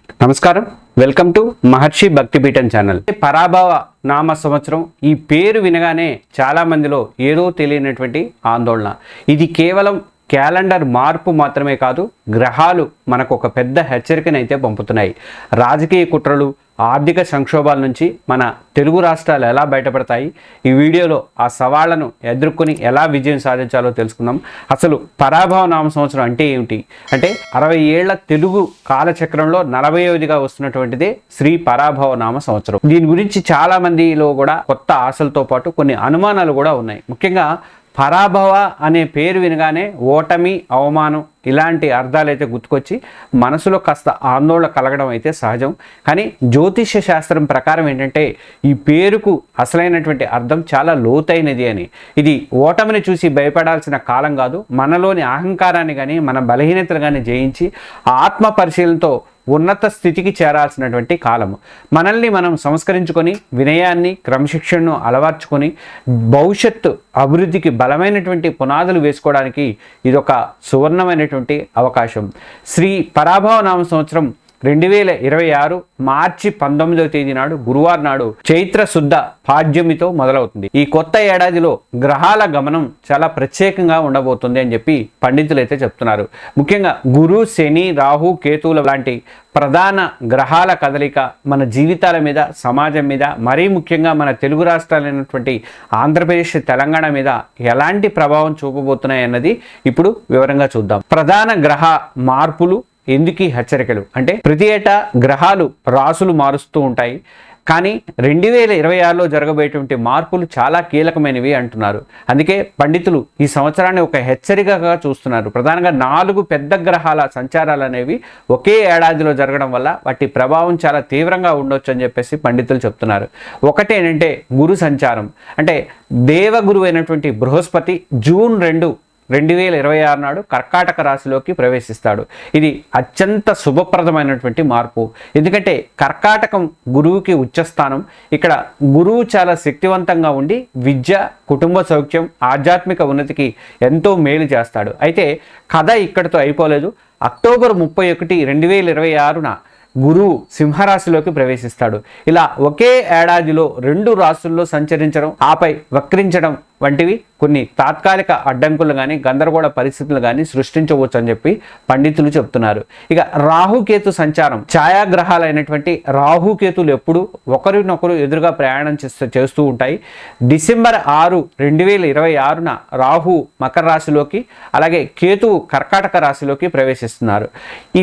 నమస్కారం, welcome to Maharshi భక్తిపీఠం channel. Parabhava నామ సంవత్సరం ఈ పేరు వినగానే చాలా మందిలో ఏదో తెలియనటువంటి ఆందోళన. ఇది కేవలం క్యాలెండర్ మార్పు మాత్రమే కాదు, గ్రహాలు మనకు ఒక పెద్ద హెచ్చరికనైతే పంపుతున్నాయి. రాజకీయ కుట్రలు, ఆర్థిక సంక్షోభాల నుంచి మన తెలుగు రాష్ట్రాలు ఎలా బయటపడతాయి, ఈ వీడియోలో ఆ సవాళ్లను ఎదుర్కొని ఎలా విజయం సాధించాలో తెలుసుకుందాం. అసలు పరాభవ నామ సంవత్సరం అంటే ఏమిటి అంటే 60 ఏళ్ల తెలుగు కాలచక్రంలో 40వదిగా వస్తున్నటువంటిదే శ్రీ పరాభవ నామ సంవత్సరం. దీని గురించి చాలా మందిలో కూడా కొత్త ఆశలతో పాటు కొన్ని అనుమానాలు కూడా ఉన్నాయి. ముఖ్యంగా పరాభవ అనే పేరు వినగానే ఓటమి, అవమానం ఇలాంటి అర్థాలైతే గుర్తుకొచ్చి మనసులో కాస్త ఆందోళన కలగడం అయితే సహజం. కానీ జ్యోతిష్య శాస్త్రం ప్రకారం ఏంటంటే ఈ పేరుకు అసలైనటువంటి అర్థం చాలా లోతైనది అని. ఇది ఓటమిని చూసి భయపడాల్సిన కాలం కాదు, మనలోని అహంకారాన్ని కానీ మన బలహీనతలు కానీ జయించి ఆత్మ పరిశీలనతో ఉన్నత స్థితికి చేరాల్సినటువంటి కాలము. మనల్ని మనం సంస్కరించుకొని వినయాన్ని, క్రమశిక్షణను అలవర్చుకొని భవిష్యత్తు అభివృద్ధికి బలమైనటువంటి పునాదులు వేసుకోవడానికి ఇదొక సువర్ణమైనటువంటి అవకాశం. శ్రీ పరాభవ నామ సంవత్సరం 2026 మార్చి 19వ తేదీ నాడు, గురువారం నాడు చైత్ర శుద్ధ పాడ్యమితో మొదలవుతుంది. ఈ కొత్త ఏడాదిలో గ్రహాల గమనం చాలా ప్రత్యేకంగా ఉండబోతుంది అని చెప్పి పండితులు అయితే చెప్తున్నారు. ముఖ్యంగా గురు, శని, రాహు, కేతువుల లాంటి ప్రధాన గ్రహాల కదలిక మన జీవితాల మీద, సమాజం మీద, మరీ ముఖ్యంగా మన తెలుగు రాష్ట్రాలైనటువంటి ఆంధ్రప్రదేశ్, తెలంగాణ మీద ఎలాంటి ప్రభావం చూపబోతున్నాయి అన్నది ఇప్పుడు వివరంగా చూద్దాం. ప్రధాన గ్రహ మార్పులు ఎందుకు హెచ్చరికలు అంటే, ప్రతి ఏటా గ్రహాలు రాసులు మారుస్తూ ఉంటాయి. కానీ 2026లో జరగబోయేటువంటి మార్పులు చాలా కీలకమైనవి అంటున్నారు. అందుకే పండితులు ఈ సంవత్సరాన్ని ఒక హెచ్చరికగా చూస్తున్నారు. ప్రధానంగా 4 పెద్ద గ్రహాల సంచారాలు అనేవి ఒకే ఏడాదిలో జరగడం వల్ల వాటి ప్రభావం చాలా తీవ్రంగా ఉండొచ్చు అని చెప్పేసి పండితులు చెప్తున్నారు. ఒకటి ఏంటంటే గురు సంచారం. అంటే దేవగురు అయినటువంటి బృహస్పతి జూన్ 2, 2026 నాడు కర్కాటక రాశిలోకి ప్రవేశిస్తాడు. ఇది అత్యంత శుభప్రదమైనటువంటి మార్పు. ఎందుకంటే కర్కాటకం గురువుకి ఉచ్చస్థానం. ఇక్కడ గురువు చాలా శక్తివంతంగా ఉండి విద్య, కుటుంబ సౌఖ్యం, ఆధ్యాత్మిక ఉన్నతికి ఎంతో మేలు చేస్తాడు. అయితే కథ ఇక్కడితో అయిపోలేదు. అక్టోబర్ 31, 2026న గురువు సింహరాశిలోకి ప్రవేశిస్తాడు. ఇలా ఒకే ఏడాదిలో 2 రాశుల్లో సంచరించడం, ఆపై వక్రించడం వంటివి కొన్ని తాత్కాలిక అడ్డంకులు కానీ, గందరగోళ పరిస్థితులు కానీ సృష్టించవచ్చు అని చెప్పి పండితులు చెప్తున్నారు. ఇక రాహుకేతు సంచారం. ఛాయాగ్రహాలైనటువంటి రాహుకేతులు ఎప్పుడు ఒకరినొకరు ఎదురుగా ప్రయాణం చేస్తూ ఉంటాయి. డిసెంబర్ 6, 2026న రాహు మకర రాశిలోకి, అలాగే కేతువు కర్కాటక రాశిలోకి ప్రవేశిస్తున్నారు.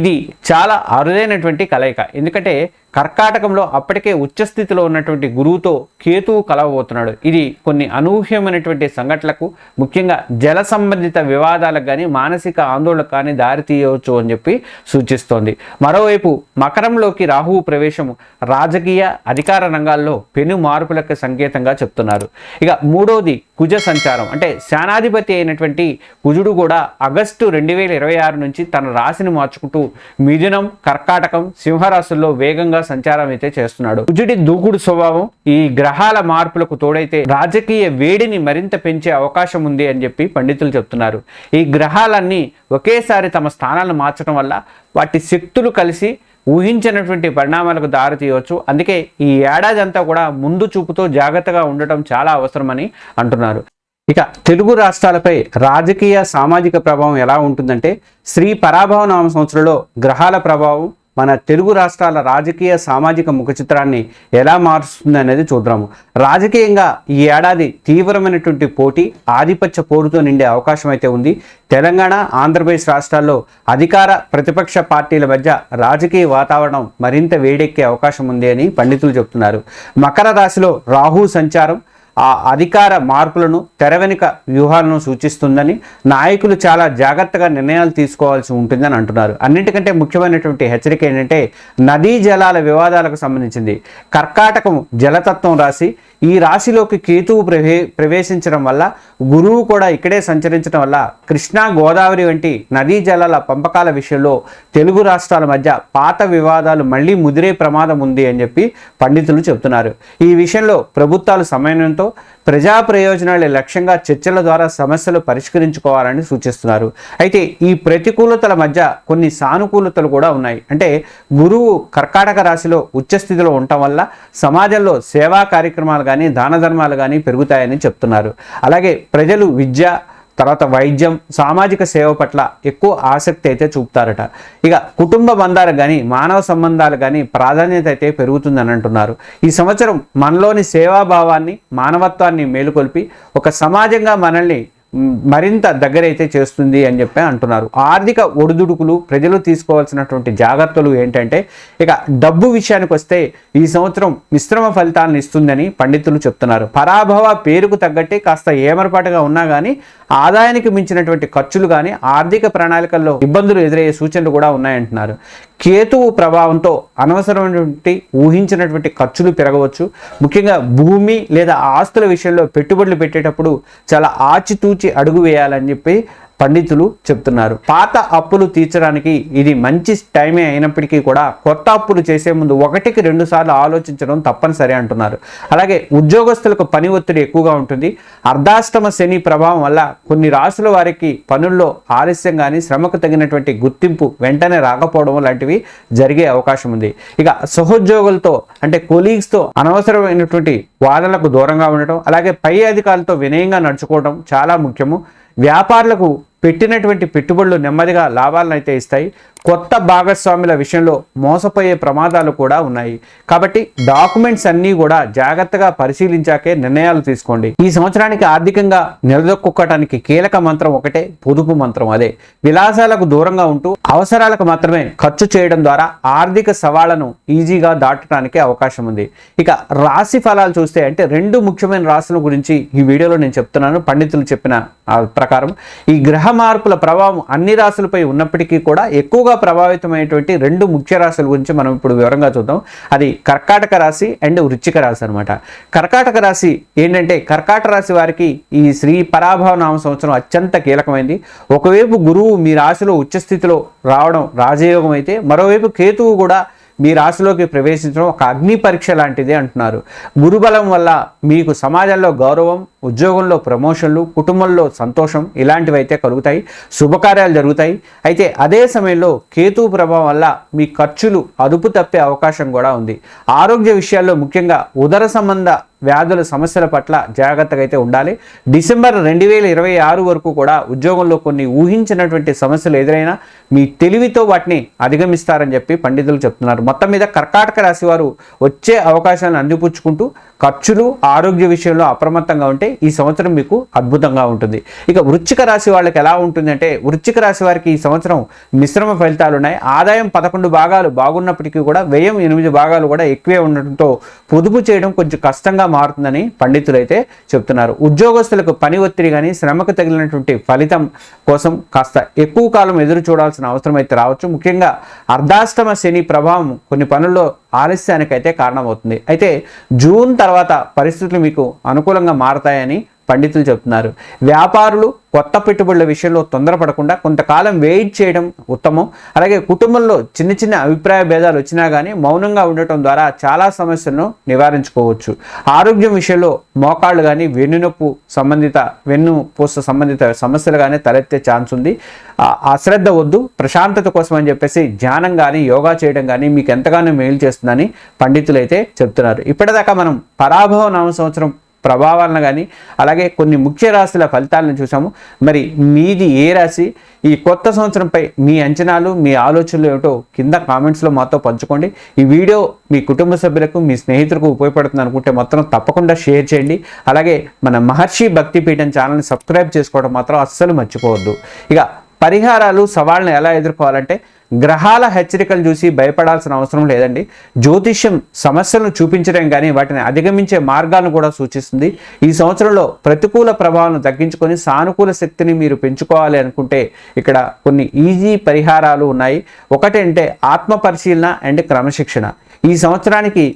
ఇది చాలా అరుదైనటువంటి కలయిక. ఎందుకంటే కర్కాటకంలో అప్పటికే ఉచ్చస్థితిలో ఉన్నటువంటి గురువుతో కేతువు కలవబోతున్నాడు. ఇది కొన్ని అనూహ్యమైనటువంటి సంఘటనలకు, ముఖ్యంగా జల సంబంధిత వివాదాలకు కానీ, మానసిక ఆందోళనకు కానీ దారితీయవచ్చు అని చెప్పి సూచిస్తోంది. మరోవైపు మకరంలోకి రాహువు ప్రవేశం రాజకీయ, అధికార రంగాల్లో పెను మార్పులకు సంకేతంగా చెప్తున్నారు. ఇక మూడవది కుజ సంచారం. అంటే సేనాధిపతి అయినటువంటి కుజుడు కూడా ఆగస్టు 2026 నుంచి తన రాశిని మార్చుకుంటూ మిథునం, కర్కాటకం, సింహరాశుల్లో వేగంగా సంచారం అయితే చేస్తున్నాడు. కుజుడి దూకుడు స్వభావం ఈ గ్రహాల మార్పులకు తోడైతే రాజకీయ వేడిని మరింత పెంచే అవకాశం ఉంది అని చెప్పి పండితులు చెప్తున్నారు. ఈ గ్రహాలన్నీ ఒకేసారి తమ స్థానాలను మార్చడం వల్ల వాటి శక్తులు కలిసి ఊహించినటువంటి పరిణామాలకు దారితీయవచ్చు. అందుకే ఈ ఏడాది అంతా కూడా ముందు చూపుతో జాగ్రత్తగా ఉండటం చాలా అవసరమని అంటున్నారు. ఇక తెలుగు రాష్ట్రాలపై రాజకీయ, సామాజిక ప్రభావం ఎలా ఉంటుందంటే, శ్రీ పరాభవ నామ సంవత్సరంలో గ్రహాల ప్రభావం మన తెలుగు రాష్ట్రాల రాజకీయ, సామాజిక ముఖ చిత్రాన్ని ఎలా మారుస్తుంది అనేది చూద్దాము. రాజకీయంగా ఈ ఏడాది తీవ్రమైనటువంటి పోటీ, ఆధిపత్య పోరుతో నిండే అవకాశం అయితే ఉంది. తెలంగాణ, ఆంధ్రప్రదేశ్ రాష్ట్రాల్లో అధికార, ప్రతిపక్ష పార్టీల మధ్య రాజకీయ వాతావరణం మరింత వేడెక్కే అవకాశం ఉంది అని పండితులు చెప్తున్నారు. మకర రాశిలో రాహు సంచారం ఆ అధికార మార్పులను, తెర వెనుక వ్యూహాలను సూచిస్తుందని, నాయకులు చాలా జాగ్రత్తగా నిర్ణయాలు తీసుకోవాల్సి ఉంటుందని అంటున్నారు. అన్నింటికంటే ముఖ్యమైనటువంటి హెచ్చరిక ఏంటంటే నదీ జలాల వివాదాలకు సంబంధించింది. కర్కాటకం జలతత్వం రాశి. ఈ రాశిలోకి కేతువు ప్రవేశించడం వల్ల, గురువు కూడా ఇక్కడే సంచరించడం వల్ల కృష్ణా, గోదావరి వంటి నదీ జలాల పంపకాల విషయంలో తెలుగు రాష్ట్రాల మధ్య పాత వివాదాలు మళ్ళీ ముదిరే ప్రమాదం ఉంది అని చెప్పి పండితులు చెబుతున్నారు. ఈ విషయంలో ప్రభుత్వాలు సమన్వయంతో ప్రజా ప్రయోజనాల లక్ష్యంగా చర్చల ద్వారా సమస్యలు పరిష్కరించుకోవాలని సూచిస్తున్నారు. అయితే ఈ ప్రతికూలతల మధ్య కొన్ని సానుకూలతలు కూడా ఉన్నాయి. అంటే గురువు కర్కాటక రాశిలో ఉచ్చస్థితిలో ఉండటం వల్ల సమాజంలో సేవా కార్యక్రమాలు కానీ దాన ధర్మాలు కానీ పెరుగుతాయని చెప్తున్నారు. అలాగే ప్రజలు విద్య, తర్వాత వైద్యం, సామాజిక సేవ పట్ల ఎక్కువ ఆసక్తి అయితే చూపుతారట. ఇక కుటుంబ బంధాలు కానీ మానవ సంబంధాలు కానీ ప్రాధాన్యత అయితే పెరుగుతుందని అంటున్నారు. ఈ సంవత్సరం మనలోని సేవాభావాన్ని, మానవత్వాన్ని మేలుకొల్పి ఒక సమాజంగా మనల్ని మరింత దగ్గరైతే చేస్తుంది అని చెప్పి అంటున్నారు. ఆర్థిక ఒడిదుడుకులు, ప్రజలు తీసుకోవాల్సినటువంటి జాగ్రత్తలు ఏంటంటే, ఇక డబ్బు విషయానికి వస్తే ఈ సంవత్సరం మిశ్రమ ఫలితాలను ఇస్తుందని పండితులు చెప్తున్నారు. పరాభవ పేరుకు తగ్గట్టే కాస్త ఏమరపాటుగా ఉన్నా కానీ ఆదాయానికి మించినటువంటి ఖర్చులు కానీ ఆర్థిక ప్రణాళికల్లో ఇబ్బందులు ఎదురయ్యే సూచనలు కూడా ఉన్నాయంటున్నారు. కేతువు ప్రభావంతో అనవసరమైనటువంటి ఊహించినటువంటి ఖర్చులు పెరగవచ్చు. ముఖ్యంగా భూమి లేదా ఆస్తుల విషయంలో పెట్టుబడులు పెట్టేటప్పుడు చాలా ఆచితూచి అడుగు వేయాలని చెప్పి పండితులు చెప్తున్నారు. పాత అప్పులు తీర్చడానికి ఇది మంచి టైమే అయినప్పటికీ కూడా కొత్త అప్పులు చేసే ముందు 1కి 2 సార్లు ఆలోచించడం తప్పనిసరి అంటున్నారు. అలాగే ఉద్యోగస్తులకు పని ఒత్తిడి ఎక్కువగా ఉంటుంది. అర్ధాష్టమ శని ప్రభావం వల్ల కొన్ని రాశుల వారికి పనుల్లో ఆలస్యం కానీ శ్రమకు తగినటువంటి గుర్తింపు వెంటనే రాకపోవడం లాంటివి జరిగే అవకాశం ఉంది. ఇక సహోద్యోగులతో అంటే కొలీగ్స్తో అనవసరమైనటువంటి వాదనలకు దూరంగా ఉండటం, అలాగే పై అధికారులతో వినయంగా నడుచుకోవడం చాలా ముఖ్యము. వ్యాపారులకు పెట్టినటువంటి పెట్టుబడులు నెమ్మదిగా లాభాలను అయితే ఇస్తాయి. కొత్త భాగస్వాముల విషయంలో మోసపోయే ప్రమాదాలు కూడా ఉన్నాయి. కాబట్టి డాక్యుమెంట్స్ అన్నీ కూడా జాగ్రత్తగా పరిశీలించాకే నిర్ణయాలు తీసుకోండి. ఈ సంవత్సరానికి ఆర్థికంగా నిలదొక్కుకోవటానికి కీలక మంత్రం ఒకటే, పొదుపు మంత్రం. అదే విలాసాలకు దూరంగా ఉంటూ అవసరాలకు మాత్రమే ఖర్చు చేయడం ద్వారా ఆర్థిక సవాళ్లను ఈజీగా దాటడానికి అవకాశం ఉంది. ఇక రాశి ఫలాలు చూస్తే అంటే 2 ముఖ్యమైన రాశుల గురించి ఈ వీడియోలో నేను చెప్తున్నాను. పండితులు చెప్పిన ప్రకారం ఈ గ్రహ మార్పుల ప్రభావం అన్ని రాశులపై ఉన్నప్పటికీ కూడా ఎక్కువగా ప్రభావితమైనటువంటి 2 ముఖ్య రాశుల గురించి మనం ఇప్పుడు వివరంగా చూద్దాం. అది కర్కాటక రాశి అండ్ వృశ్చిక రాశి అనమాట. కర్కాటక రాశి ఏంటంటే, కర్కాటక రాశి వారికి ఈ శ్రీ పరాభవ నామ సంవత్సరం అత్యంత కీలకమైంది. ఒకవైపు గురువు మీ రాశిలో ఉచ్చస్థితిలో రావడం రాజయోగం అయితే, మరోవైపు కేతువు కూడా మీ రాశిలోకి ప్రవేశించడం ఒక అగ్ని పరీక్ష లాంటిది అంటున్నారు. గురుబలం వల్ల మీకు సమాజంలో గౌరవం, ఉద్యోగంలో ప్రమోషన్లు, కుటుంబంలో సంతోషం ఇలాంటివి అయితే కలుగుతాయి. శుభకార్యాలు జరుగుతాయి. అయితే అదే సమయంలో కేతువు ప్రభావం వల్ల మీ ఖర్చులు అదుపు తప్పే అవకాశం కూడా ఉంది. ఆరోగ్య విషయాల్లో ముఖ్యంగా ఉదర సంబంధ వ్యాధుల సమస్యల పట్ల జాగ్రత్తగా అయితే ఉండాలి. డిసెంబర్ 2026 వరకు కూడా ఉద్యోగంలో కొన్ని ఊహించినటువంటి సమస్యలు ఎదురైనా మీ తెలివితో వాటిని అధిగమిస్తారని చెప్పి పండితులు చెప్తున్నారు. మొత్తం మీద కర్కాటక రాశి వారు వచ్చే అవకాశాలను అందిపుచ్చుకుంటూ ఖర్చులు, ఆరోగ్య విషయంలో అప్రమత్తంగా ఉంటే ఈ సంవత్సరం మీకు అద్భుతంగా ఉంటుంది. ఇక వృశ్చిక రాశి వాళ్ళకి ఎలా ఉంటుంది అంటే, వృశ్చిక రాశి వారికి ఈ సంవత్సరం మిశ్రమ ఫలితాలు ఉన్నాయి. ఆదాయం 11 భాగాలు బాగున్నప్పటికీ కూడా వ్యయం 8 భాగాలు కూడా ఎక్కువే ఉండటంతో పొదుపు చేయడం కొంచెం కష్టంగా మారుతుందని పండితులు అయితే చెప్తున్నారు. ఉద్యోగస్తులకు పని ఒత్తిడి కానీ శ్రమకు తగిలినటువంటి ఫలితం కోసం కాస్త ఎక్కువ కాలం ఎదురు చూడాల్సిన అవసరం అయితే రావచ్చు. ముఖ్యంగా అర్ధాష్టమ శని ప్రభావం కొన్ని పనుల్లో ఆలస్యానికైతే కారణమవుతుంది. అయితే జూన్ తర్వాత పరిస్థితులు మీకు అనుకూలంగా మారతాయని పండితులు చెప్తున్నారు. వ్యాపారులు కొత్త పెట్టుబడుల విషయంలో తొందరపడకుండా కొంతకాలం వెయిట్ చేయడం ఉత్తమం. అలాగే కుటుంబంలో చిన్న చిన్న అభిప్రాయ భేదాలు వచ్చినా కానీ మౌనంగా ఉండటం ద్వారా చాలా సమస్యలను నివారించుకోవచ్చు. ఆరోగ్యం విషయంలో మోకాళ్ళు కానీ వెన్నుపూస సంబంధిత సమస్యలు కానీ తలెత్తే ఛాన్స్ ఉంది. అశ్రద్ధ వద్దు. ప్రశాంతత కోసం అని చెప్పేసి ధ్యానం కానీ యోగా చేయడం కానీ మీకు ఎంతగానో మేలు చేస్తుందని పండితులు అయితే చెప్తున్నారు. ఇప్పటిదాకా మనం పరాభవ నామ సంవత్సరం ప్రభావాలను కానీ అలాగే కొన్ని ముఖ్య రాశుల ఫలితాలను చూసాము. మరి మీది ఏ రాశి? ఈ కొత్త సంవత్సరంపై మీ అంచనాలు, మీ ఆలోచనలు ఏమిటో కింద కామెంట్స్లో మాతో పంచుకోండి. ఈ వీడియో మీ కుటుంబ సభ్యులకు, మీ స్నేహితులకు ఉపయోగపడుతుంది అనుకుంటే మాత్రం తప్పకుండా షేర్ చేయండి. అలాగే మన మహర్షి భక్తిపీఠం ఛానల్ని సబ్స్క్రైబ్ చేసుకోవడం మాత్రం అస్సలు మర్చిపోవద్దు. ఇక పరిహారాలు, సవాళ్ళను ఎలా ఎదుర్కోవాలంటే, గ్రహాల హెచ్చరికలు చూసి భయపడాల్సిన అవసరం లేదండి. జ్యోతిష్యం సమస్యలను చూపించడం కానీ వాటిని అధిగమించే మార్గాలను కూడా సూచిస్తుంది. ఈ సంవత్సరంలో ప్రతికూల ప్రభావాలను తగ్గించుకొని సానుకూల శక్తిని మీరు పెంచుకోవాలి అనుకుంటే ఇక్కడ కొన్ని ఈజీ పరిహారాలు ఉన్నాయి. ఒకటంటే ఆత్మ పరిశీలన అండ్ క్రమశిక్షణ. ఈ సంవత్సరానికి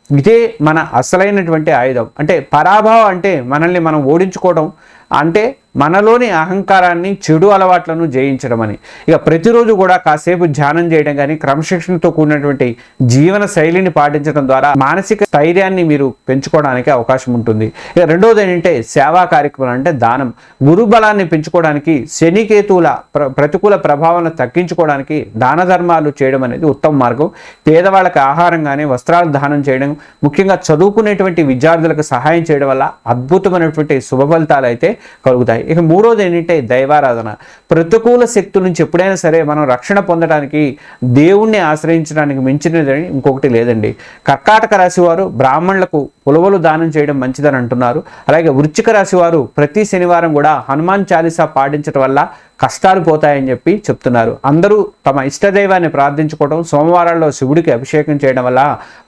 ఇదే మన అసలైనటువంటి ఆయుధం. అంటే పరాభవం అంటే మనల్ని మనం ఓడించుకోవడం, అంటే మనలోని అహంకారాన్ని, చెడు అలవాట్లను జయించడం అని. ఇక ప్రతిరోజు కూడా కాసేపు ధ్యానం చేయడం కానీ, క్రమశిక్షణతో కూడినటువంటి జీవన శైలిని పాటించడం ద్వారా మానసిక స్థైర్యాన్ని మీరు పెంచుకోవడానికి అవకాశం ఉంటుంది. ఇక రెండవది ఏంటంటే సేవా కార్యక్రమాలు, అంటే దానం. గురు బలాన్ని పెంచుకోవడానికి, శనికేతువుల ప్రతికూల ప్రభావాలను తగ్గించుకోవడానికి దాన ధర్మాలు చేయడం అనేది ఉత్తమ మార్గం. పేదవాళ్ళకి ఆహారం కానీ, వస్త్రాలు దానం చేయడం, ముఖ్యంగా చదువుకునేటువంటి విద్యార్థులకు సహాయం చేయడం వల్ల అద్భుతమైనటువంటి శుభ ఫలితాలు అయితే కలుగుతాయి. ఇక మూడోది ఏంటంటే దైవారాధన. ప్రతికూల శక్తుల నుంచి ఎప్పుడైనా సరే మనం రక్షణ పొందడానికి దేవుణ్ణి ఆశ్రయించడానికి మించినదని ఇంకొకటి లేదండి. కర్కాటక రాశి వారు బ్రాహ్మణులకు ఉలవలు దానం చేయడం మంచిదని అంటున్నారు. అలాగే వృశ్చిక రాశి వారు ప్రతి శనివారం కూడా హనుమాన్ చాలీసా పాటించడం వల్ల కష్టాలు పోతాయని చెప్పి చెప్తున్నారు. అందరూ తమ ఇష్టదైవాన్ని ప్రార్థించుకోవడం, సోమవారాల్లో శివుడికి అభిషేకం చేయడం వల్ల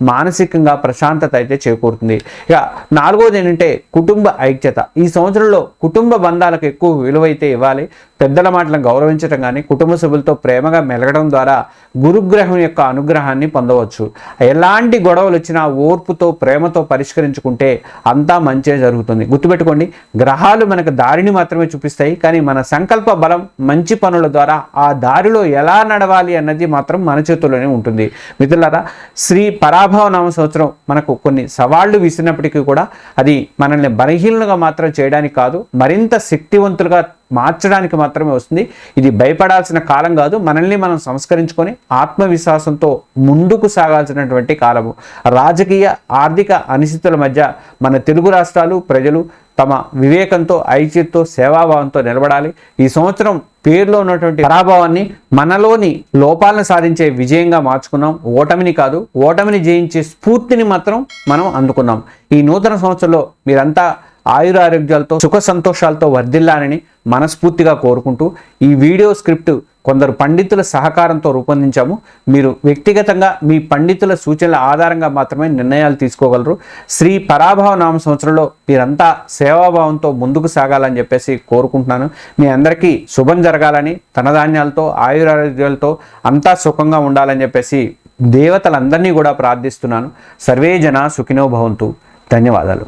మానసికంగా ప్రశాంతత అయితే చేకూరుతుంది. ఇక నాలుగోది ఏంటంటే కుటుంబ ఐక్యత. ఈ సంవత్సరంలో కుటుంబ బంధాలకు ఎక్కువ విలువైతే ఇవ్వాలి. పెద్దల మాటలను గౌరవించడం కానీ, కుటుంబ సభ్యులతో ప్రేమగా మెలగడం ద్వారా గురుగ్రహం యొక్క అనుగ్రహాన్ని పొందవచ్చు. ఎలాంటి గొడవలు వచ్చినా ఓర్పుతో, ప్రేమతో పరిష్కరించుకుంటే అంతా మంచే జరుగుతుంది. గుర్తుపెట్టుకోండి, గ్రహాలు మనకు దారిని మాత్రమే చూపిస్తాయి, కానీ మన సంకల్ప బలం, మంచి పనుల ద్వారా ఆ దారిలో ఎలా నడవాలి అన్నది మాత్రం మన చేతుల్లోనే ఉంటుంది. మిత్రులారా, శ్రీ పరాభవ నామ సంవత్సరం మనకు కొన్ని సవాళ్లు విసిరినప్పటికీ కూడా అది మనల్ని బలహీనంగా మాత్రం చేయడానికి కాదు, మరింత శక్తివంతులుగా మార్చడానికి మాత్రమే వస్తుంది. ఇది భయపడాల్సిన కాలం కాదు, మనల్ని మనం సంస్కరించుకొని ఆత్మవిశ్వాసంతో ముందుకు సాగాల్సినటువంటి కాలము. రాజకీయ, ఆర్థిక అనిశ్చితుల మధ్య మన తెలుగు రాష్ట్రాలు ప్రజలు తమ వివేకంతో, ఐక్యతతో, సేవాభావంతో నిలబడాలి. ఈ సంవత్సరం పేరులో ఉన్నటువంటి పరాభవాన్ని మనలోని లోపాలను సాధించే విజయంగా మార్చుకున్నాం. ఓటమిని కాదు, ఓటమిని జయించే స్ఫూర్తిని మాత్రం మనం అందుకున్నాం. ఈ నూతన సంవత్సరంలో మీరంతా ఆయురారోగ్యాలతో, సుఖ సంతోషాలతో వర్ధిల్లాలని మనస్ఫూర్తిగా కోరుకుంటూ ఈ వీడియో స్క్రిప్ట్ కొందరు పండితుల సహకారంతో రూపొందించాము. మీరు వ్యక్తిగతంగా మీ పండితుల సూచనల ఆధారంగా మాత్రమే నిర్ణయాలు తీసుకోగలరు. శ్రీ పరాభవ నామ సంవత్సరంలో మీరంతా సేవాభావంతో ముందుకు సాగాలని చెప్పేసి కోరుకుంటున్నాను. మీ అందరికీ శుభం జరగాలని, ధనధాన్యాలతో, ఆయురారోగ్యాలతో అంతా సుఖంగా ఉండాలని చెప్పేసి దేవతలందరినీ కూడా ప్రార్థిస్తున్నాను. సర్వే జన సుఖినో భవంతు. ధన్యవాదాలు.